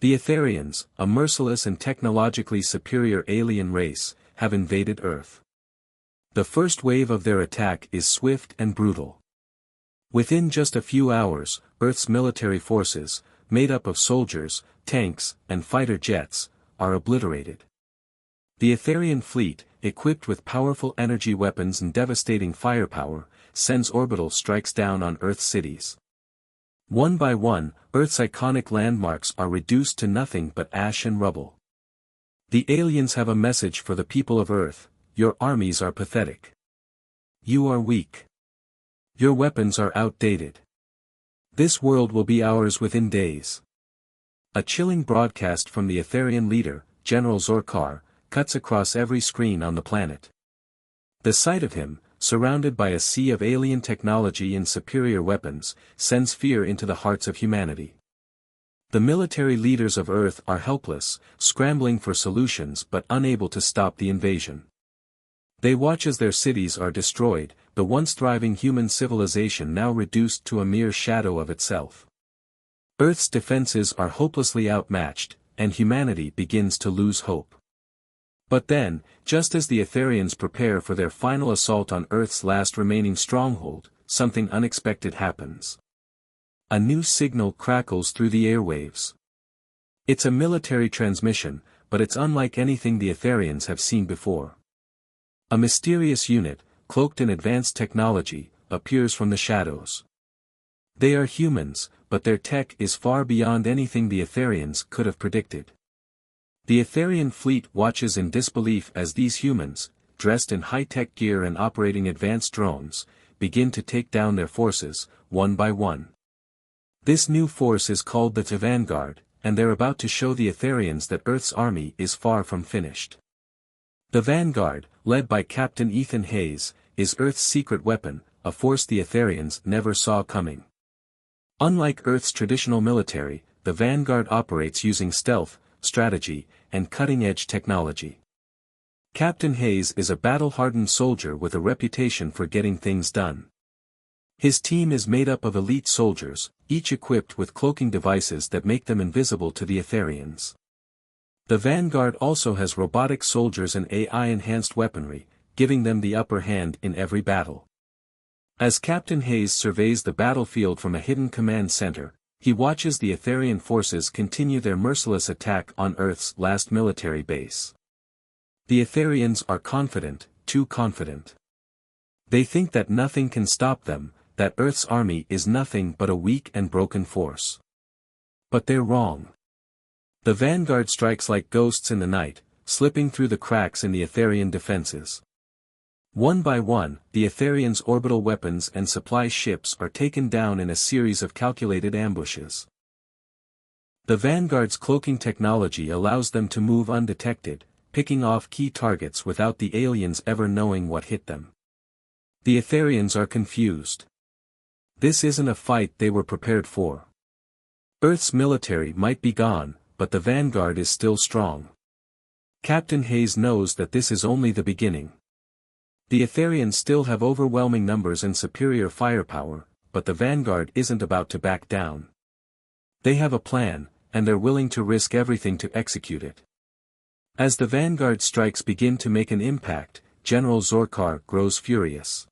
The Etherians, a merciless and technologically superior alien race, have invaded Earth. The first wave of their attack is swift and brutal. Within just a few hours, Earth's military forces, made up of soldiers, tanks, and fighter jets, are obliterated. The Etherian fleet, equipped with powerful energy weapons and devastating firepower, sends orbital strikes down on Earth's cities. One by one, Earth's iconic landmarks are reduced to nothing but ash and rubble. The aliens have a message for the people of Earth: your armies are pathetic. You are weak. Your weapons are outdated. This world will be ours within days. A chilling broadcast from the Etherian leader, General Zorkar, cuts across every screen on the planet. The sight of him, surrounded by a sea of alien technology and superior weapons, sends fear into the hearts of humanity. The military leaders of Earth are helpless, scrambling for solutions but unable to stop the invasion. They watch as their cities are destroyed, the once thriving human civilization now reduced to a mere shadow of itself. Earth's defenses are hopelessly outmatched, and humanity begins to lose hope. But then, just as the Etherians prepare for their final assault on Earth's last remaining stronghold, something unexpected happens. A new signal crackles through the airwaves. It's a military transmission, but it's unlike anything the Etherians have seen before. A mysterious unit, cloaked in advanced technology, appears from the shadows. They are humans, but their tech is far beyond anything the Etherians could have predicted. The Etherian fleet watches in disbelief as these humans, dressed in high-tech gear and operating advanced drones, begin to take down their forces, one by one. This new force is called the Vanguard, and they're about to show the Etherians that Earth's army is far from finished. The Vanguard, led by Captain Ethan Hayes, is Earth's secret weapon, a force the Etherians never saw coming. Unlike Earth's traditional military, the Vanguard operates using stealth, strategy, and cutting-edge technology. Captain Hayes is a battle-hardened soldier with a reputation for getting things done. His team is made up of elite soldiers, each equipped with cloaking devices that make them invisible to the Etherians. The Vanguard also has robotic soldiers and AI-enhanced weaponry, giving them the upper hand in every battle. As Captain Hayes surveys the battlefield from a hidden command center, he watches the Etherian forces continue their merciless attack on Earth's last military base. The Etherians are confident, too confident. They think that nothing can stop them, that Earth's army is nothing but a weak and broken force. But they're wrong. The Vanguard strikes like ghosts in the night, slipping through the cracks in the Etherian defenses. One by one, the Etherians' orbital weapons and supply ships are taken down in a series of calculated ambushes. The Vanguard's cloaking technology allows them to move undetected, picking off key targets without the aliens ever knowing what hit them. The Etherians are confused. This isn't a fight they were prepared for. Earth's military might be gone, but the Vanguard is still strong. Captain Hayes knows that this is only the beginning. The Etherians still have overwhelming numbers and superior firepower, but the Vanguard isn't about to back down. They have a plan, and they're willing to risk everything to execute it. As the Vanguard strikes begin to make an impact, General Zorkar grows furious.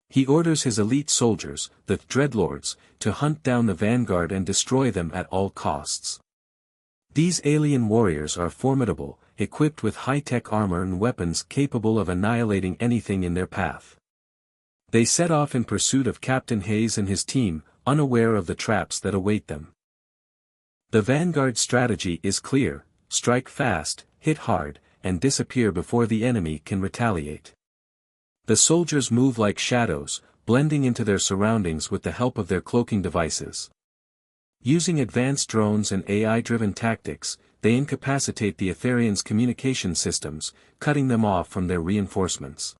He orders his elite soldiers, the Dreadlords, to hunt down the Vanguard and destroy them at all costs. These alien warriors are formidable, equipped with high-tech armor and weapons capable of annihilating anything in their path. They set off in pursuit of Captain Hayes and his team, unaware of the traps that await them. The Vanguard strategy is clear: strike fast, hit hard, and disappear before the enemy can retaliate. The soldiers move like shadows, blending into their surroundings with the help of their cloaking devices. Using advanced drones and AI-driven tactics, they incapacitate the Etherians' communication systems, cutting them off from their reinforcements.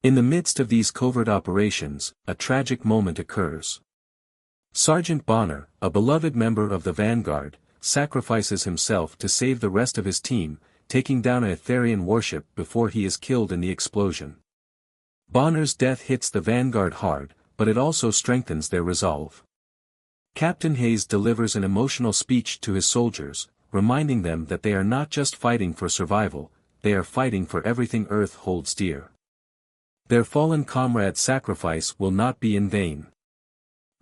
In the midst of these covert operations, a tragic moment occurs. Sergeant Bonner, a beloved member of the Vanguard, sacrifices himself to save the rest of his team, taking down an Etherian warship before he is killed in the explosion. Bonner's death hits the Vanguard hard, but it also strengthens their resolve. Captain Hayes delivers an emotional speech to his soldiers, reminding them that they are not just fighting for survival, they are fighting for everything Earth holds dear. Their fallen comrade's sacrifice will not be in vain.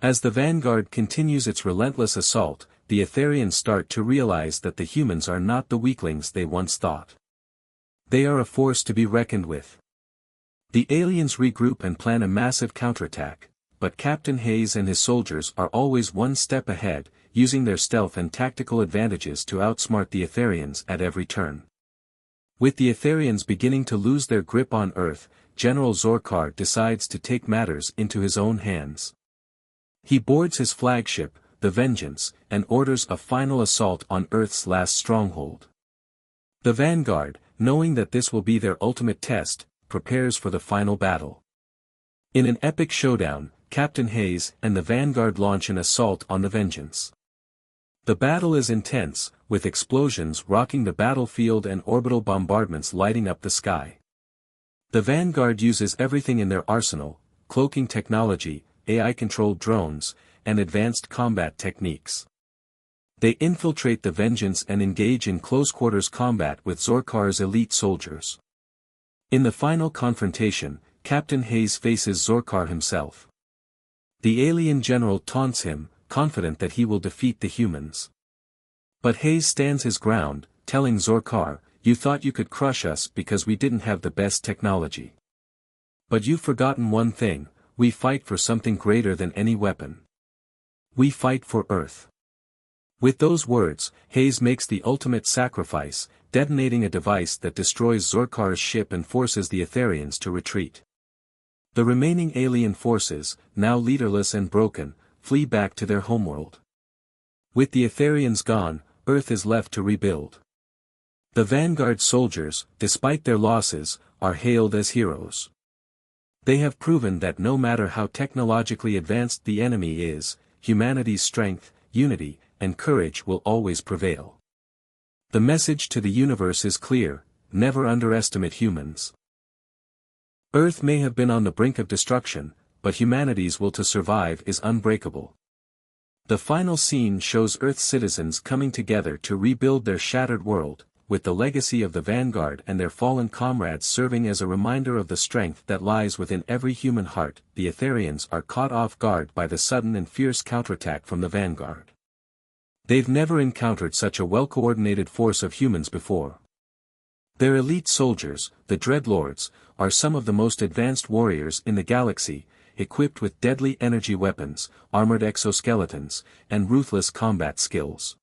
As the vanguard continues its relentless assault, the Etherians start to realize that the humans are not the weaklings they once thought. They are a force to be reckoned with. The aliens regroup and plan a massive counterattack, but Captain Hayes and his soldiers are always one step ahead, using their stealth and tactical advantages to outsmart the Etherians at every turn. With the Etherians beginning to lose their grip on Earth, General Zorkar decides to take matters into his own hands. He boards his flagship, the Vengeance, and orders a final assault on Earth's last stronghold. The vanguard, knowing that this will be their ultimate test, prepares for the final battle. In an epic showdown, Captain Hayes and the vanguard launch an assault on the Vengeance. The battle is intense, with explosions rocking the battlefield and orbital bombardments lighting up the sky. The vanguard uses everything in their arsenal: cloaking technology, AI-controlled drones, and advanced combat techniques. They infiltrate the Vengeance and engage in close-quarters combat with Zorkar's elite soldiers. In the final confrontation, Captain Hayes faces Zorkar himself. The alien general taunts him, confident that he will defeat the humans. But Hayes stands his ground, telling Zorkar, "You thought you could crush us because we didn't have the best technology. But you've forgotten one thing: we fight for something greater than any weapon. We fight for Earth." With those words, Hayes makes the ultimate sacrifice, detonating a device that destroys Zorkar's ship and forces the Etherians to retreat. The remaining alien forces, now leaderless and broken, flee back to their homeworld. With the Etherians gone, Earth is left to rebuild. The vanguard soldiers, despite their losses, are hailed as heroes. They have proven that no matter how technologically advanced the enemy is, humanity's strength, unity, and courage will always prevail. The message to the universe is clear: never underestimate humans. Earth may have been on the brink of destruction, but humanity's will to survive is unbreakable. The final scene shows Earth's citizens coming together to rebuild their shattered world, with the legacy of the vanguard and their fallen comrades serving as a reminder of the strength that lies within every human heart. The Etherians are caught off guard by the sudden and fierce counterattack from the vanguard. They've never encountered such a well-coordinated force of humans before. Their elite soldiers, the Dreadlords, are some of the most advanced warriors in the galaxy, equipped with deadly energy weapons, armored exoskeletons, and ruthless combat skills.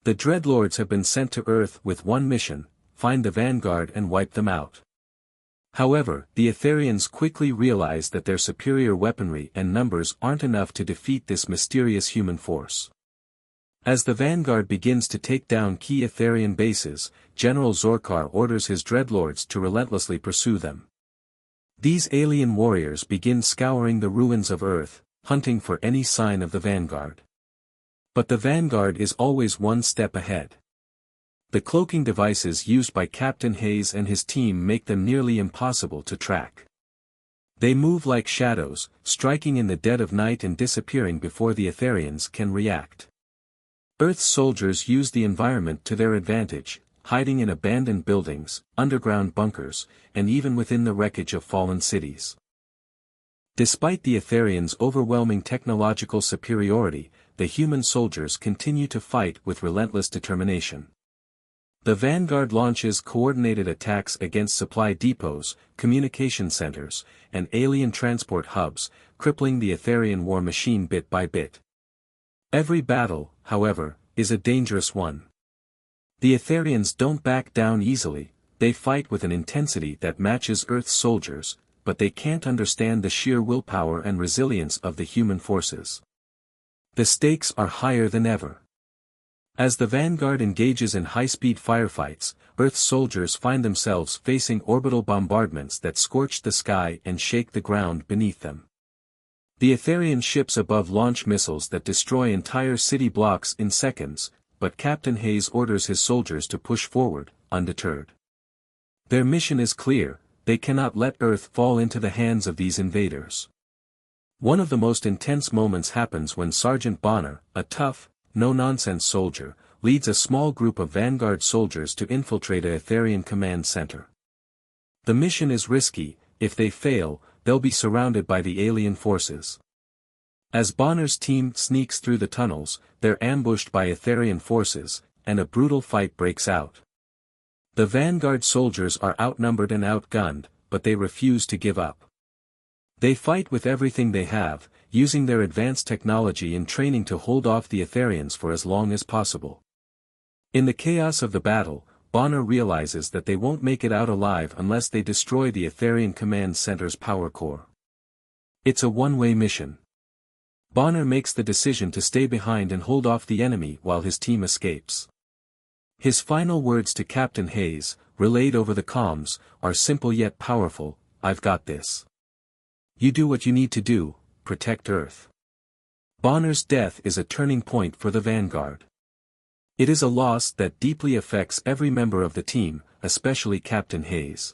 The Dreadlords have been sent to Earth with one mission: find the vanguard and wipe them out. However, the Etherians quickly realize that their superior weaponry and numbers aren't enough to defeat this mysterious human force. As the vanguard begins to take down key Etherian bases, General Zorkar orders his Dreadlords to relentlessly pursue them. These alien warriors begin scouring the ruins of Earth, hunting for any sign of the vanguard. But the vanguard is always one step ahead. The cloaking devices used by Captain Hayes and his team make them nearly impossible to track. They move like shadows, striking in the dead of night and disappearing before the Etherians can react. Earth's soldiers use the environment to their advantage, hiding in abandoned buildings, underground bunkers, and even within the wreckage of fallen cities. Despite the Etherians' overwhelming technological superiority, the human soldiers continue to fight with relentless determination. The vanguard launches coordinated attacks against supply depots, communication centers, and alien transport hubs, crippling the Etherian war machine bit by bit. Every battle, however, is a dangerous one. The Etherians don't back down easily. They fight with an intensity that matches Earth's soldiers, but they can't understand the sheer willpower and resilience of the human forces. The stakes are higher than ever. As the vanguard engages in high-speed firefights, Earth's soldiers find themselves facing orbital bombardments that scorch the sky and shake the ground beneath them. The Etherian ships above launch missiles that destroy entire city blocks in seconds, but Captain Hayes orders his soldiers to push forward, undeterred. Their mission is clear: they cannot let Earth fall into the hands of these invaders. One of the most intense moments happens when Sergeant Bonner, a tough, no-nonsense soldier, leads a small group of Vanguard soldiers to infiltrate a Etherian command center. The mission is risky. If they fail, they'll be surrounded by the alien forces. As Bonner's team sneaks through the tunnels, they're ambushed by Etherian forces, and a brutal fight breaks out. The Vanguard soldiers are outnumbered and outgunned, but they refuse to give up. They fight with everything they have, using their advanced technology and training to hold off the Etherians for as long as possible. In the chaos of the battle, Bonner realizes that they won't make it out alive unless they destroy the Etherian command center's power core. It's a one-way mission. Bonner makes the decision to stay behind and hold off the enemy while his team escapes. His final words to Captain Hayes, relayed over the comms, are simple yet powerful: "I've got this. You do what you need to do, protect Earth." Bonner's death is a turning point for the Vanguard. It is a loss that deeply affects every member of the team, especially Captain Hayes.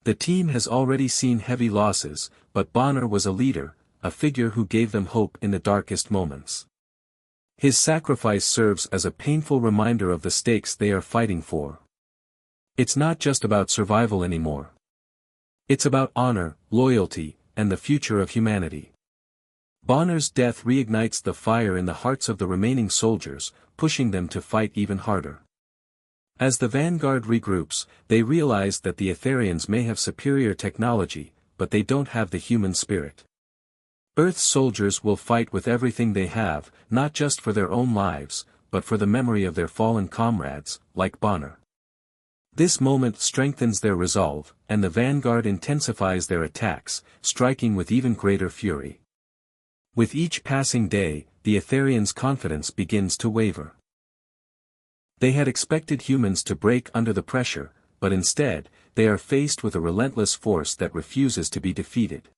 The team has already seen heavy losses, but Bonner was a leader, a figure who gave them hope in the darkest moments. His sacrifice serves as a painful reminder of the stakes they are fighting for. It's not just about survival anymore. It's about honor, loyalty, and the future of humanity. Bonner's death reignites the fire in the hearts of the remaining soldiers, pushing them to fight even harder. As the Vanguard regroups, they realize that the Etherians may have superior technology, but they don't have the human spirit. Earth's soldiers will fight with everything they have, not just for their own lives, but for the memory of their fallen comrades, like Bonner. This moment strengthens their resolve, and the Vanguard intensifies their attacks, striking with even greater fury. With each passing day, the Etherians' confidence begins to waver. They had expected humans to break under the pressure, but instead, they are faced with a relentless force that refuses to be defeated.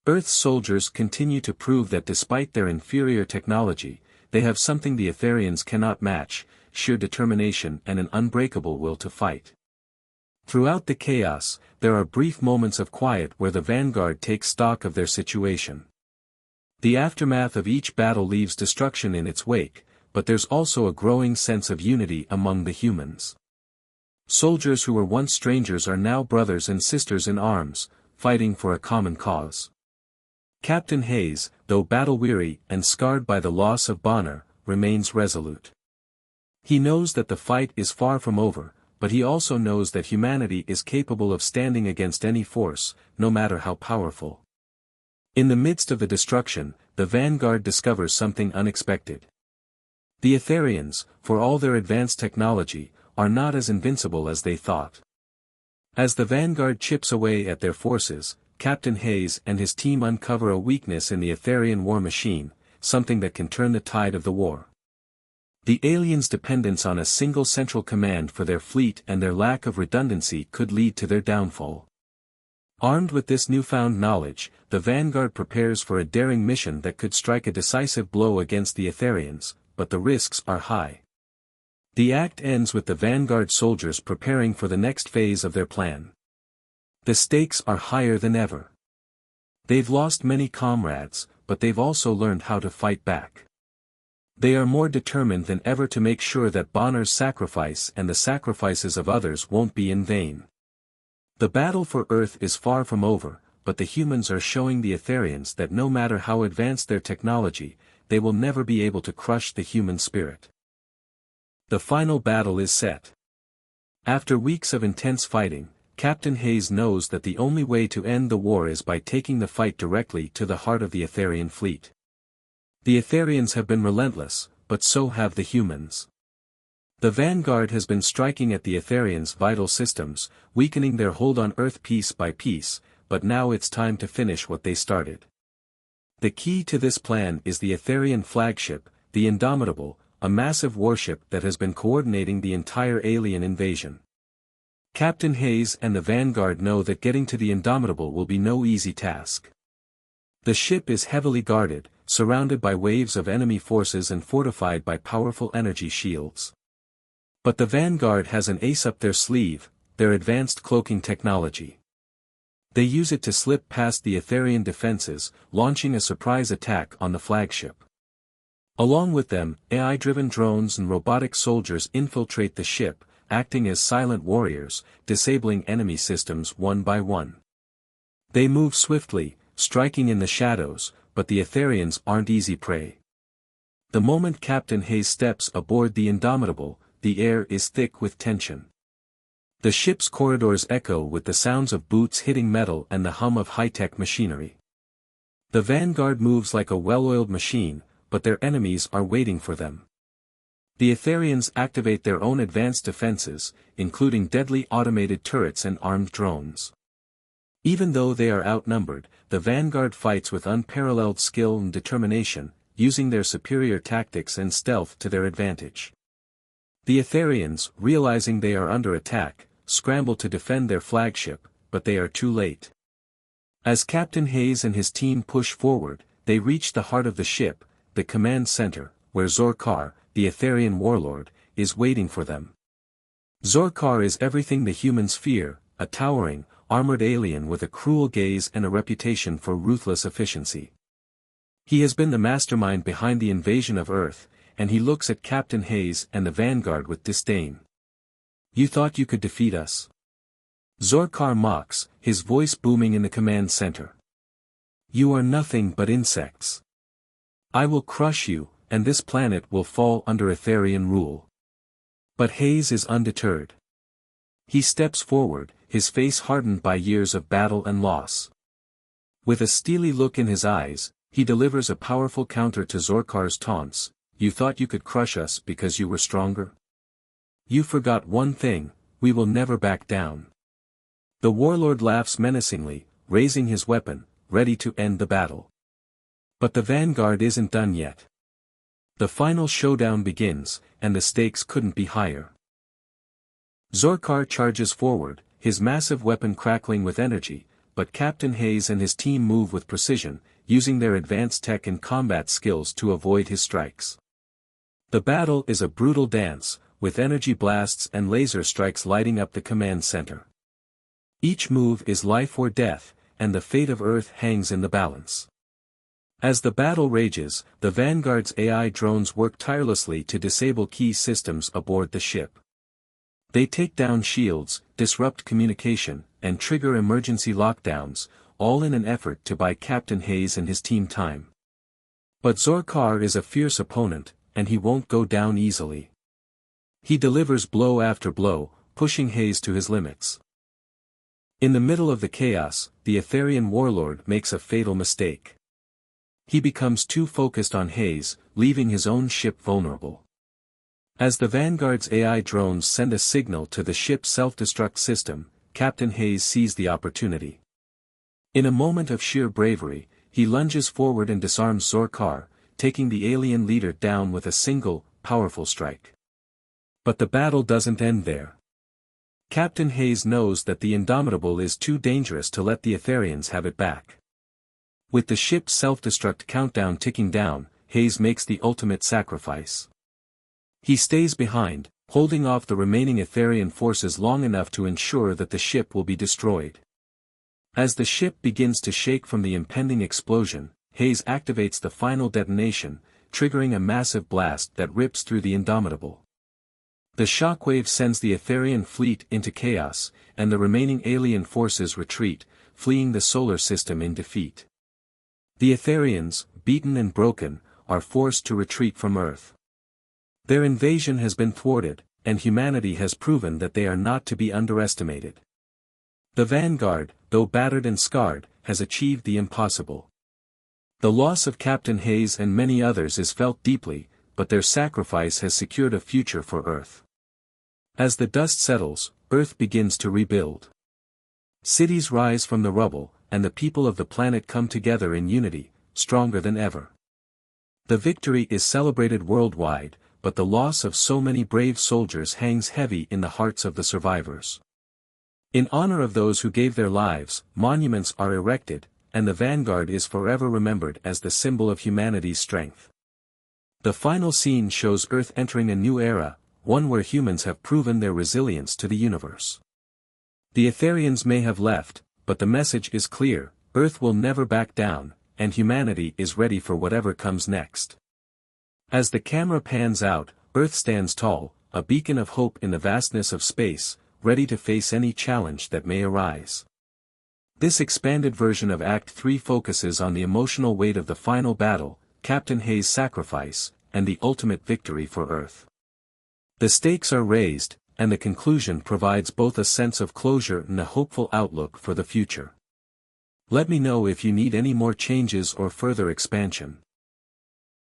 Earth's soldiers continue to prove that despite their inferior technology, they have something the Etherians cannot match: sheer determination and an unbreakable will to fight. Throughout the chaos, there are brief moments of quiet where the Vanguard takes stock of their situation. The aftermath of each battle leaves destruction in its wake, but there's also a growing sense of unity among the humans. Soldiers who were once strangers are now brothers and sisters in arms, fighting for a common cause. Captain Hayes, though battle-weary and scarred by the loss of Bonner, remains resolute. He knows that the fight is far from over, but he also knows that humanity is capable of standing against any force, no matter how powerful. In the midst of the destruction, the Vanguard discovers something unexpected. The Etherians, for all their advanced technology, are not as invincible as they thought. As the Vanguard chips away at their forces, Captain Hayes and his team uncover a weakness in the Etherian war machine, something that can turn the tide of the war. The aliens' dependence on a single central command for their fleet and their lack of redundancy could lead to their downfall. Armed with this newfound knowledge, the Vanguard prepares for a daring mission that could strike a decisive blow against the Etherians, but the risks are high. The act ends with the Vanguard soldiers preparing for the next phase of their plan. The stakes are higher than ever. They've lost many comrades, but they've also learned how to fight back. They are more determined than ever to make sure that Bonner's sacrifice and the sacrifices of others won't be in vain. The battle for Earth is far from over, but the humans are showing the Etherians that no matter how advanced their technology, they will never be able to crush the human spirit. The final battle is set. After weeks of intense fighting, Captain Hayes knows that the only way to end the war is by taking the fight directly to the heart of the Etherian fleet. The Etherians have been relentless, but so have the humans. The Vanguard has been striking at the Etherians' vital systems, weakening their hold on Earth piece by piece, but now it's time to finish what they started. The key to this plan is the Etherian flagship, the Indomitable, a massive warship that has been coordinating the entire alien invasion. Captain Hayes and the Vanguard know that getting to the Indomitable will be no easy task. The ship is heavily guarded, surrounded by waves of enemy forces and fortified by powerful energy shields. But the Vanguard has an ace up their sleeve: their advanced cloaking technology. They use it to slip past the Etherian defenses, launching a surprise attack on the flagship. Along with them, AI-driven drones and robotic soldiers infiltrate the ship, acting as silent warriors, disabling enemy systems one by one. They move swiftly, striking in the shadows, but the Etherians aren't easy prey. The moment Captain Hayes steps aboard the Indomitable, the air is thick with tension. The ship's corridors echo with the sounds of boots hitting metal and the hum of high-tech machinery. The Vanguard moves like a well-oiled machine, but their enemies are waiting for them. The Etherians activate their own advanced defenses, including deadly automated turrets and armed drones. Even though they are outnumbered, the Vanguard fights with unparalleled skill and determination, using their superior tactics and stealth to their advantage. The Etherians, realizing they are under attack, scramble to defend their flagship, but they are too late. As Captain Hayes and his team push forward, they reach the heart of the ship, the command center, where Zorkar, the Etherian warlord, is waiting for them. Zorkar is everything the humans fear, a towering, armored alien with a cruel gaze and a reputation for ruthless efficiency. He has been the mastermind behind the invasion of Earth, and he looks at Captain Hayes and the Vanguard with disdain. "You thought you could defeat us?" Zorkar mocks, his voice booming in the command center. "You are nothing but insects. I will crush you, and this planet will fall under Etherian rule." But Hayes is undeterred. He steps forward, his face hardened by years of battle and loss. With a steely look in his eyes, he delivers a powerful counter to Zorkar's taunts. "You thought you could crush us because you were stronger? You forgot one thing, we will never back down." The warlord laughs menacingly, raising his weapon, ready to end the battle. But the Vanguard isn't done yet. The final showdown begins, and the stakes couldn't be higher. Zorkar charges forward, his massive weapon crackling with energy, but Captain Hayes and his team move with precision, using their advanced tech and combat skills to avoid his strikes. The battle is a brutal dance, with energy blasts and laser strikes lighting up the command center. Each move is life or death, and the fate of Earth hangs in the balance. As the battle rages, the Vanguard's AI drones work tirelessly to disable key systems aboard the ship. They take down shields, disrupt communication, and trigger emergency lockdowns, all in an effort to buy Captain Hayes and his team time. But Zorkar is a fierce opponent, and he won't go down easily. He delivers blow after blow, pushing Hayes to his limits. In the middle of the chaos, the Etherian warlord makes a fatal mistake. He becomes too focused on Hayes, leaving his own ship vulnerable. As the Vanguard's AI drones send a signal to the ship's self-destruct system, Captain Hayes sees the opportunity. In a moment of sheer bravery, he lunges forward and disarms Zorkar, taking the alien leader down with a single, powerful strike. But the battle doesn't end there. Captain Hayes knows that the Indomitable is too dangerous to let the Etherians have it back. With the ship's self-destruct countdown ticking down, Hayes makes the ultimate sacrifice. He stays behind, holding off the remaining Etherian forces long enough to ensure that the ship will be destroyed. As the ship begins to shake from the impending explosion, Hayes activates the final detonation, triggering a massive blast that rips through the Indomitable. The shockwave sends the Etherian fleet into chaos, and the remaining alien forces retreat, fleeing the solar system in defeat. The Etherians, beaten and broken, are forced to retreat from Earth. Their invasion has been thwarted, and humanity has proven that they are not to be underestimated. The Vanguard, though battered and scarred, has achieved the impossible. The loss of Captain Hayes and many others is felt deeply, but their sacrifice has secured a future for Earth. As the dust settles, Earth begins to rebuild. Cities rise from the rubble, and the people of the planet come together in unity, stronger than ever. The victory is celebrated worldwide, but the loss of so many brave soldiers hangs heavy in the hearts of the survivors. In honor of those who gave their lives, monuments are erected, and the Vanguard is forever remembered as the symbol of humanity's strength. The final scene shows Earth entering a new era, one where humans have proven their resilience to the universe. The Etherians may have left, but but the message is clear: Earth will never back down, and humanity is ready for whatever comes next. As the camera pans out, Earth stands tall, a beacon of hope in the vastness of space, ready to face any challenge that may arise. This expanded version of Act 3 focuses on the emotional weight of the final battle, Captain Hayes' sacrifice, and the ultimate victory for Earth. The stakes are raised, and the conclusion provides both a sense of closure and a hopeful outlook for the future. Let me know if you need any more changes or further expansion.